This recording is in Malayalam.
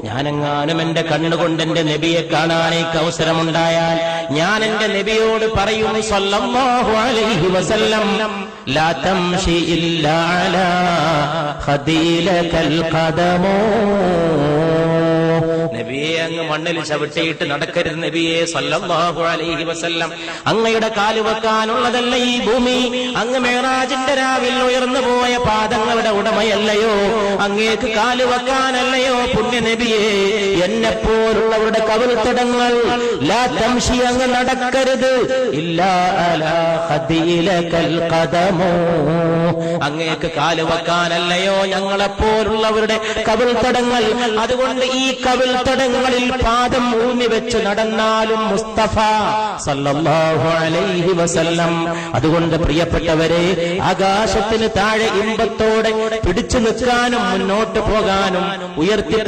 ഞാനെങ്ങാനും എന്റെ കണ്ണുകൊണ്ട് എന്റെ നബിയെ കാണാനേക്ക് അവസരമുണ്ടായാൽ ഞാൻ എന്റെ നബിയോട് പറയും സല്ലല്ലാഹു അലൈഹി വസല്ലം ലാ തംശി ഇല്ലാ അലാ ഖദീലകൽ ഖദമോ, നബിയെ അങ്ങ് മണ്ണിൽ ചവിട്ടിയിട്ട് നടക്കരുത് നബിയെ സല്ലല്ലാഹു അലൈഹി വസല്ലം. അങ്ങയുടെ കാല് വെക്കാനുള്ളതല്ല ഈ ഭൂമി. അങ്ങ് മേറാജിന്റെ രാവിൽ ഉയർന്നു പോയ പാദങ്ങളുടെ ഉടമയല്ലയോ? അങ്ങേക്ക് കാല് വെക്കാനല്ലയോ പുണ്യ നബിയെ? എന്നെപ്പോലുള്ളവരുടെ കവിൾത്തടങ്ങൾ ലാ തംശി, അങ്ങ് നടക്കരുത് ഇല്ലാ അലാ ഖദീലകൽ ഖദമോ, അങ്ങേക്ക് കാല് വെക്കാനല്ലയോ ഞങ്ങളെപ്പോലുള്ളവരുടെ കവിൾത്തടങ്ങൾ. അതുകൊണ്ട് ഈ കവിൾത്തടങ്ങളിൽ പാദം ഊന്നി വെച്ച് നടന്നാലും മുസ്തഫ സല്ലല്ലാഹു അലൈഹി വസല്ലം. അതുകൊണ്ട് പ്രിയപ്പെട്ടവരെ, ആകാശത്തിന് താഴെ ഇമ്പത്തോടെ പിടിച്ചു നിൽക്കാനും മുന്നോട്ട് പോകാനും ഉയർത്തി